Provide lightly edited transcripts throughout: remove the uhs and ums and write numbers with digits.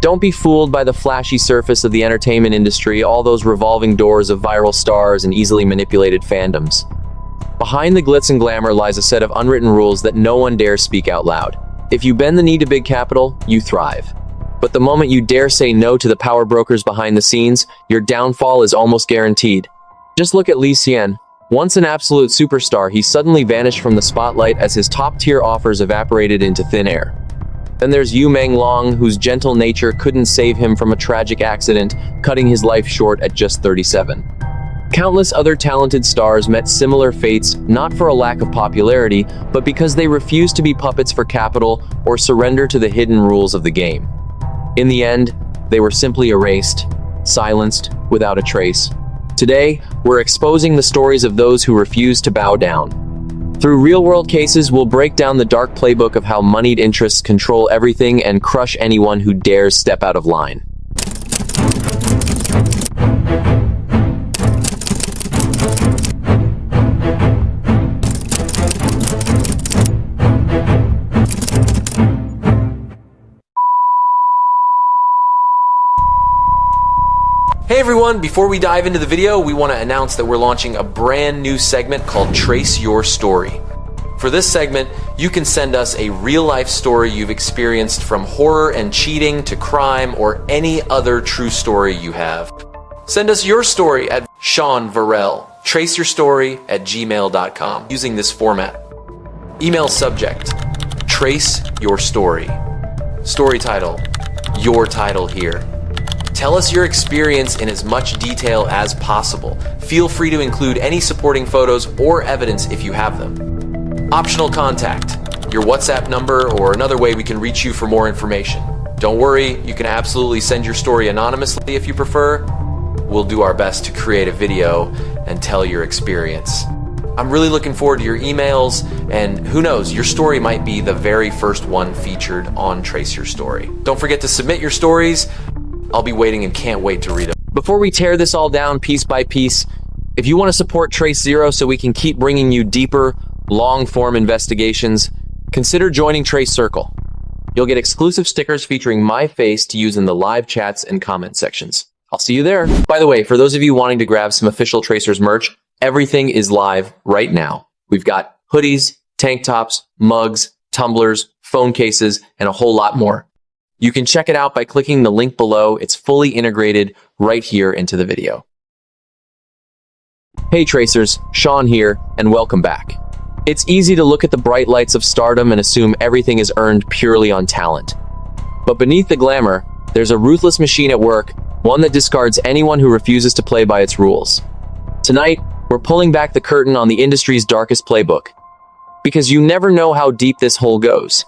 Don't be fooled by the flashy surface of the entertainment industry, all those revolving doors of viral stars and easily manipulated fandoms. Behind the glitz and glamour lies a set of unwritten rules that no one dares speak out loud. If you bend the knee to big capital, you thrive. But the moment you dare say no to the power brokers behind the scenes, your downfall is almost guaranteed. Just look at Xian. Once an absolute superstar, he suddenly vanished from the spotlight as his top-tier offers evaporated into thin air. Then there's Yu Mang Long, whose gentle nature couldn't save him from a tragic accident, cutting his life short at just 37. Countless other talented stars met similar fates, not for a lack of popularity, but because they refused to be puppets for capital or surrender to the hidden rules of the game. In the end, they were simply erased, silenced, without a trace. Today, we're exposing the stories of those who refuse to bow down. Through real-world cases, we'll break down the dark playbook of how moneyed interests control everything and crush anyone who dares step out of line. Hey everyone, before we dive into the video, we want to announce that we're launching a brand new segment called Trace Your Story. For this segment, you can send us a real-life story you've experienced, from horror and cheating to crime or any other true story you have. Send us your story at Xian Virell, traceyourstory@gmail.com, using this format. Email subject, Trace Your Story. Story title, Your Title Here. Tell us your experience in as much detail as possible. Feel free to include any supporting photos or evidence if you have them. Optional contact, your WhatsApp number or another way we can reach you for more information. Don't worry, you can absolutely send your story anonymously if you prefer. We'll do our best to create a video and tell your experience. I'm really looking forward to your emails, and who knows, your story might be the very first one featured on Trace Your Story. Don't forget to submit your stories. I'll be waiting and can't wait to read them. Before we tear this all down piece by piece, if you want to support Trace Zero so we can keep bringing you deeper, long-form investigations, consider joining Trace Circle. You'll get exclusive stickers featuring my face to use in the live chats and comment sections. I'll see you there. By the way, for those of you wanting to grab some official Tracers merch, everything is live right now. We've got hoodies, tank tops, mugs, tumblers, phone cases, and a whole lot more. You can check it out by clicking the link below. It's fully integrated right here into the video. Hey Tracers, Xian here, and welcome back. It's easy to look at the bright lights of stardom and assume everything is earned purely on talent. But beneath the glamour, there's a ruthless machine at work, one that discards anyone who refuses to play by its rules. Tonight, we're pulling back the curtain on the industry's darkest playbook. Because you never know how deep this hole goes.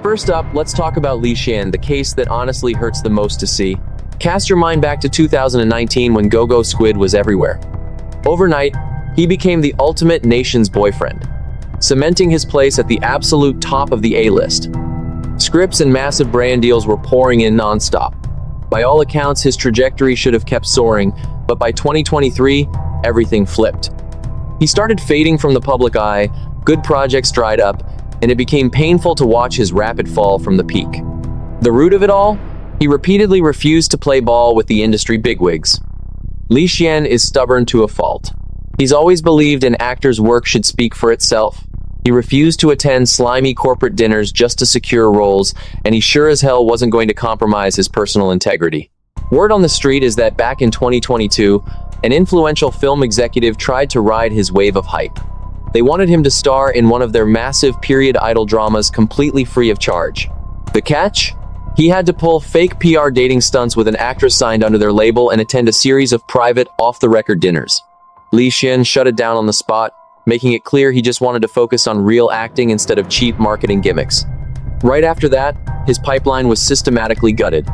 First up, let's talk about Lieian, the case that honestly hurts the most to see. Cast your mind back to 2019 when Go-Go Squid was everywhere. Overnight, he became the ultimate nation's boyfriend, cementing his place at the absolute top of the A-list. Scripts and massive brand deals were pouring in non-stop. By all accounts, his trajectory should have kept soaring, but by 2023, everything flipped. He started fading from the public eye, good projects dried up, and it became painful to watch his rapid fall from the peak. The root of it all? He repeatedly refused to play ball with the industry bigwigs. Lieian is stubborn to a fault. He's always believed an actor's work should speak for itself. He refused to attend slimy corporate dinners just to secure roles, and he sure as hell wasn't going to compromise his personal integrity. Word on the street is that back in 2022, an influential film executive tried to ride his wave of hype. They wanted him to star in one of their massive period idol dramas completely free of charge. The catch? He had to pull fake PR dating stunts with an actress signed under their label and attend a series of private, off-the-record dinners. Lieian shut it down on the spot, making it clear he just wanted to focus on real acting instead of cheap marketing gimmicks. Right after that, his pipeline was systematically gutted.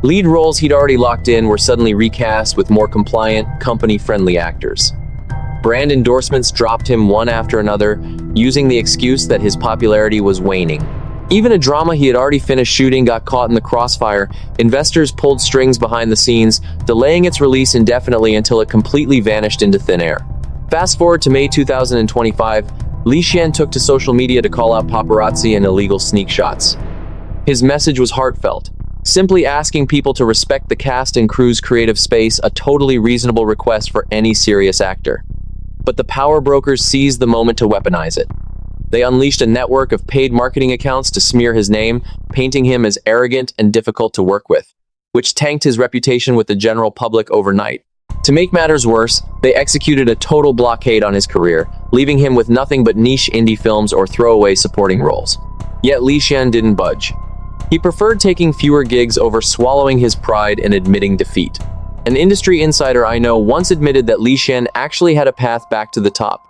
Lead roles he'd already locked in were suddenly recast with more compliant, company-friendly actors. Brand endorsements dropped him one after another, using the excuse that his popularity was waning. Even a drama he had already finished shooting got caught in the crossfire. Investors pulled strings behind the scenes, delaying its release indefinitely until it completely vanished into thin air. Fast forward to May 2025, Lieian took to social media to call out paparazzi and illegal sneak shots. His message was heartfelt, simply asking people to respect the cast and crew's creative space, a totally reasonable request for any serious actor. But the power brokers seized the moment to weaponize it. They unleashed a network of paid marketing accounts to smear his name, painting him as arrogant and difficult to work with, which tanked his reputation with the general public overnight. To make matters worse, they executed a total blockade on his career, leaving him with nothing but niche indie films or throwaway supporting roles. Yet Xian didn't budge. He preferred taking fewer gigs over swallowing his pride and admitting defeat. An industry insider I know once admitted that Xian actually had a path back to the top.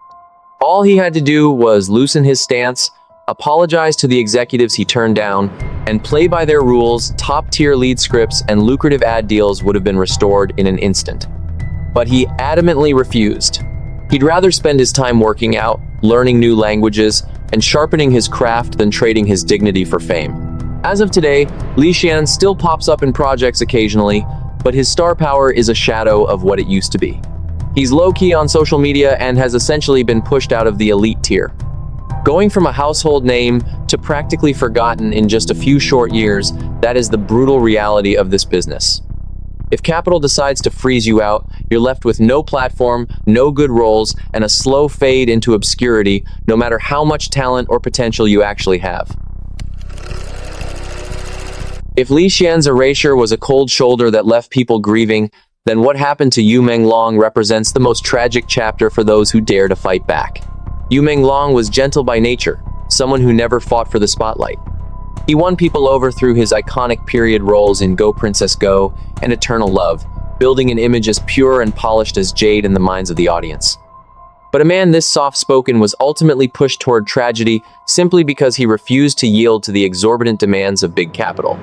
All he had to do was loosen his stance, apologize to the executives he turned down, and play by their rules. Top-tier lead scripts and lucrative ad deals would have been restored in an instant. But he adamantly refused. He'd rather spend his time working out, learning new languages, and sharpening his craft than trading his dignity for fame. As of today, Xian still pops up in projects occasionally, but his star power is a shadow of what it used to be. He's low-key on social media and has essentially been pushed out of the elite tier. Going from a household name to practically forgotten in just a few short years, that is the brutal reality of this business. If capital decides to freeze you out, you're left with no platform, no good roles, and a slow fade into obscurity, no matter how much talent or potential you actually have. If Xian's erasure was a cold shoulder that left people grieving, then what happened to Yu Mang Long represents the most tragic chapter for those who dare to fight back. Yu Mang Long was gentle by nature, someone who never fought for the spotlight. He won people over through his iconic period roles in Go Princess Go and Eternal Love, building an image as pure and polished as jade in the minds of the audience. But a man this soft-spoken was ultimately pushed toward tragedy simply because he refused to yield to the exorbitant demands of big capital.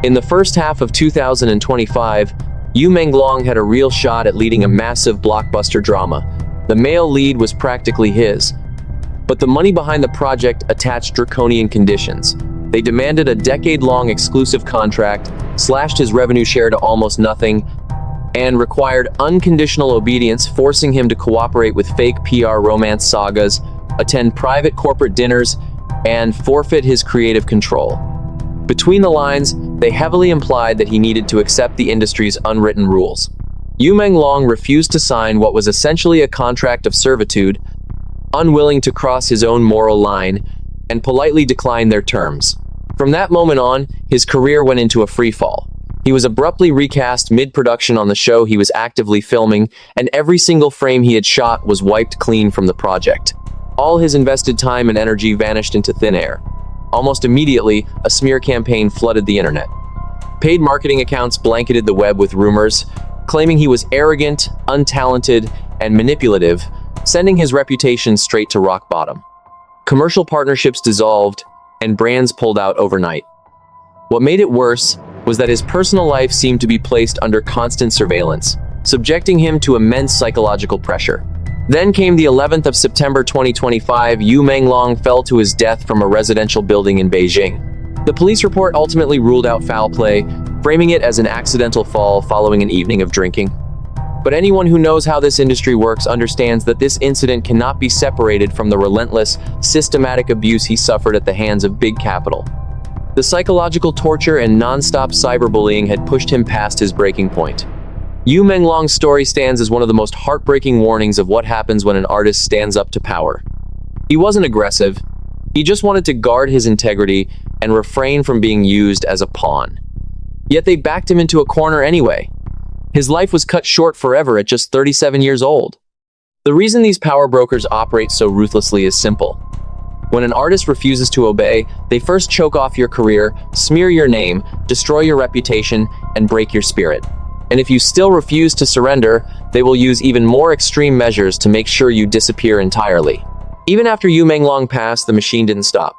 In the first half of 2025, Yu Mang Long had a real shot at leading a massive blockbuster drama. The male lead was practically his. But the money behind the project attached draconian conditions. They demanded a decade-long exclusive contract, slashed his revenue share to almost nothing, and required unconditional obedience, forcing him to cooperate with fake PR romance sagas, attend private corporate dinners, and forfeit his creative control. Between the lines, they heavily implied that he needed to accept the industry's unwritten rules. Yu Mang Long refused to sign what was essentially a contract of servitude, unwilling to cross his own moral line, and politely declined their terms. From that moment on, his career went into a freefall. He was abruptly recast mid-production on the show he was actively filming, and every single frame he had shot was wiped clean from the project. All his invested time and energy vanished into thin air. Almost immediately, a smear campaign flooded the internet. Paid marketing accounts blanketed the web with rumors, claiming he was arrogant, untalented, and manipulative, sending his reputation straight to rock bottom. Commercial partnerships dissolved, and brands pulled out overnight. What made it worse was that his personal life seemed to be placed under constant surveillance, subjecting him to immense psychological pressure. Then came the 11th of September 2025. Yu Mang Long fell to his death from a residential building in Beijing. The police report ultimately ruled out foul play, framing it as an accidental fall following an evening of drinking. But anyone who knows how this industry works understands that this incident cannot be separated from the relentless, systematic abuse he suffered at the hands of big capital. The psychological torture and non-stop cyberbullying had pushed him past his breaking point. Yu Mang Long's story stands as one of the most heartbreaking warnings of what happens when an artist stands up to power. He wasn't aggressive. He just wanted to guard his integrity and refrain from being used as a pawn. Yet they backed him into a corner anyway. His life was cut short forever at just 37 years old. The reason these power brokers operate so ruthlessly is simple. When an artist refuses to obey, they first choke off your career, smear your name, destroy your reputation, and break your spirit. And if you still refuse to surrender, they will use even more extreme measures to make sure you disappear entirely. Even after Yu Mang Long passed, the machine didn't stop.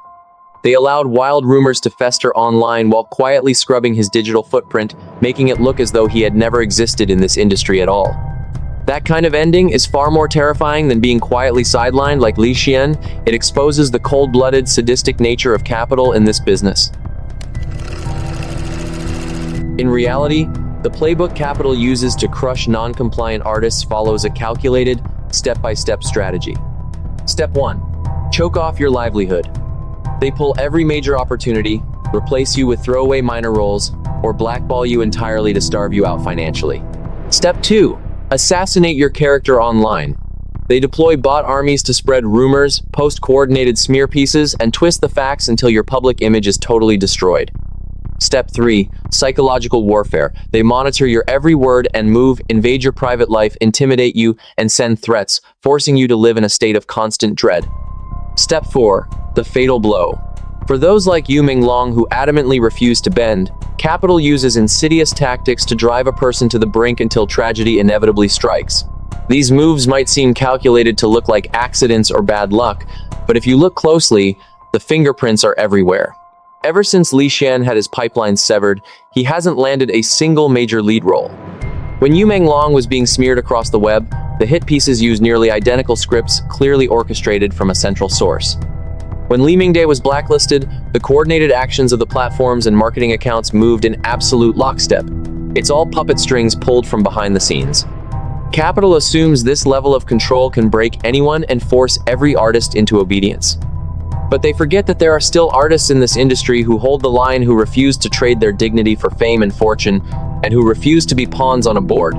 They allowed wild rumors to fester online while quietly scrubbing his digital footprint, making it look as though he had never existed in this industry at all. That kind of ending is far more terrifying than being quietly sidelined like Xian. It exposes the cold-blooded, sadistic nature of capital in this business. In reality, the playbook capital uses to crush non-compliant artists follows a calculated, step-by-step strategy. Step 1. Choke off your livelihood. They pull every major opportunity, replace you with throwaway minor roles, or blackball you entirely to starve you out financially. Step 2. Assassinate your character online. They deploy bot armies to spread rumors, post coordinated smear pieces, and twist the facts until your public image is totally destroyed. Step 3. Psychological warfare. They monitor your every word and move, invade your private life, intimidate you, and send threats, forcing you to live in a state of constant dread. Step 4. The fatal blow. For those like Yu Mang Long who adamantly refuse to bend, capital uses insidious tactics to drive a person to the brink until tragedy inevitably strikes. These moves might seem calculated to look like accidents or bad luck, but if you look closely, the fingerprints are everywhere. Ever since Xian had his pipeline severed, he hasn't landed a single major lead role. When Yu Mang Long was being smeared across the web, the hit pieces used nearly identical scripts clearly orchestrated from a central source. When Lieian was blacklisted, the coordinated actions of the platforms and marketing accounts moved in absolute lockstep. It's all puppet strings pulled from behind the scenes. Capital assumes this level of control can break anyone and force every artist into obedience. But they forget that there are still artists in this industry who hold the line, who refuse to trade their dignity for fame and fortune, and who refuse to be pawns on a board.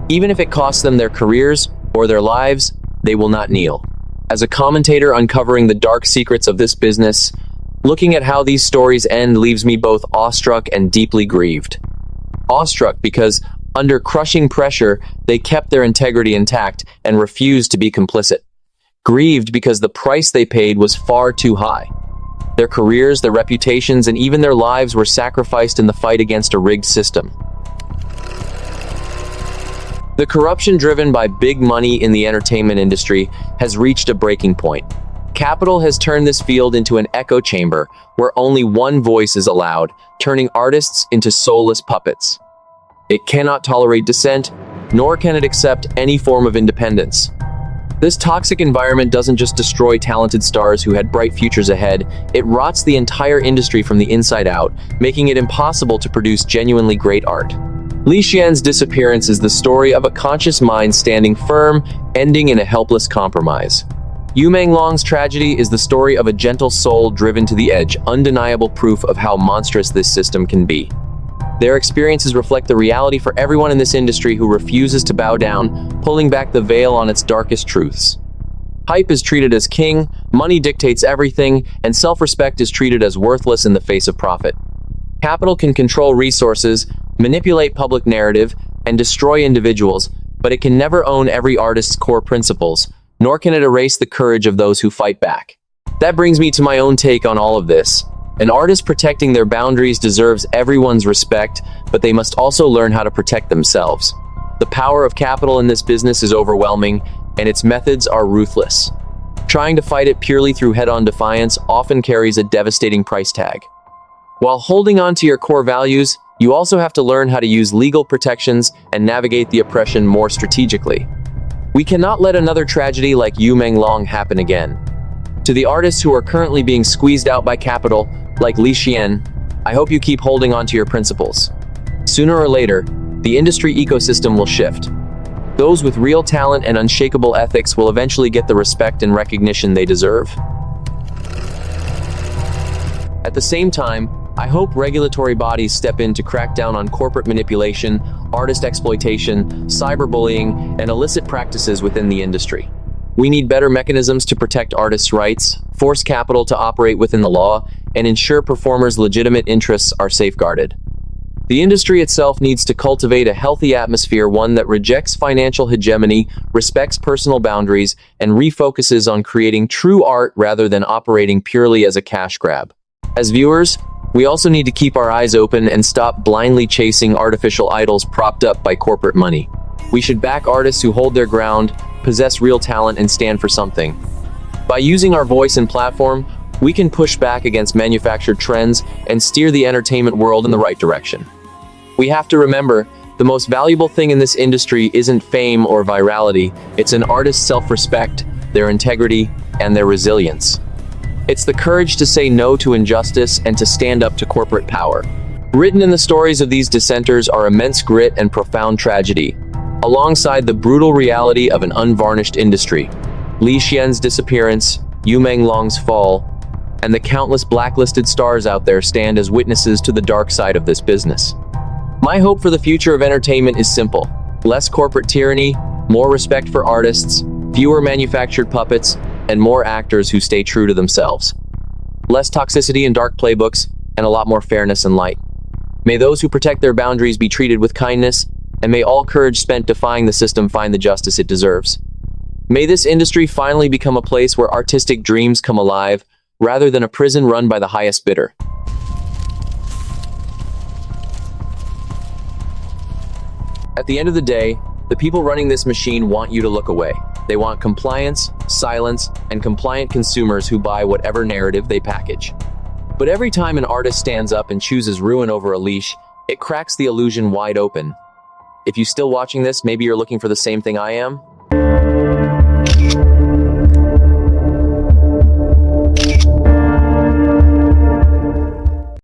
Even if it costs them their careers or their lives, they will not kneel. As a commentator uncovering the dark secrets of this business, looking at how these stories end leaves me both awestruck and deeply grieved. Awestruck because, under crushing pressure, they kept their integrity intact and refused to be complicit. Grieved because the price they paid was far too high. Their careers, their reputations, and even their lives were sacrificed in the fight against a rigged system. The corruption driven by big money in the entertainment industry has reached a breaking point. Capital has turned this field into an echo chamber where only one voice is allowed, turning artists into soulless puppets. It cannot tolerate dissent, nor can it accept any form of independence. This toxic environment doesn't just destroy talented stars who had bright futures ahead, it rots the entire industry from the inside out, making it impossible to produce genuinely great art. Xian's disappearance is the story of a conscious mind standing firm, ending in a helpless compromise. Yu Mang Long's tragedy is the story of a gentle soul driven to the edge, undeniable proof of how monstrous this system can be. Their experiences reflect the reality for everyone in this industry who refuses to bow down, pulling back the veil on its darkest truths. Hype is treated as king, money dictates everything, and self-respect is treated as worthless in the face of profit. Capital can control resources, manipulate public narrative, and destroy individuals, but it can never own every artist's core principles, nor can it erase the courage of those who fight back. That brings me to my own take on all of this. An artist protecting their boundaries deserves everyone's respect, but they must also learn how to protect themselves. The power of capital in this business is overwhelming, and its methods are ruthless. Trying to fight it purely through head-on defiance often carries a devastating price tag. While holding on to your core values, you also have to learn how to use legal protections and navigate the oppression more strategically. We cannot let another tragedy like Yu Mang Long happen again. To the artists who are currently being squeezed out by capital, like Xian, I hope you keep holding on to your principles. Sooner or later, the industry ecosystem will shift. Those with real talent and unshakable ethics will eventually get the respect and recognition they deserve. At the same time, I hope regulatory bodies step in to crack down on corporate manipulation, artist exploitation, cyberbullying, and illicit practices within the industry. We need better mechanisms to protect artists' rights, force capital to operate within the law, and ensure performers' legitimate interests are safeguarded. The industry itself needs to cultivate a healthy atmosphere, one that rejects financial hegemony, respects personal boundaries, and refocuses on creating true art rather than operating purely as a cash grab. As viewers, we also need to keep our eyes open and stop blindly chasing artificial idols propped up by corporate money. We should back artists who hold their ground, possess real talent, and stand for something. By using our voice and platform, we can push back against manufactured trends and steer the entertainment world in the right direction. We have to remember, the most valuable thing in this industry isn't fame or virality, it's an artist's self-respect, their integrity, and their resilience. It's the courage to say no to injustice and to stand up to corporate power. Written in the stories of these dissenters are immense grit and profound tragedy, alongside the brutal reality of an unvarnished industry. Xian's disappearance, Yu Mang Long's fall, and the countless blacklisted stars out there stand as witnesses to the dark side of this business. My hope for the future of entertainment is simple: less corporate tyranny, more respect for artists, fewer manufactured puppets, and more actors who stay true to themselves. Less toxicity and dark playbooks, and a lot more fairness and light. May those who protect their boundaries be treated with kindness, and may all courage spent defying the system find the justice it deserves. May this industry finally become a place where artistic dreams come alive, rather than a prison run by the highest bidder. At the end of the day, the people running this machine want you to look away. They want compliance, silence, and compliant consumers who buy whatever narrative they package. But every time an artist stands up and chooses ruin over a leash, it cracks the illusion wide open. If you're still watching this, maybe you're looking for the same thing I am.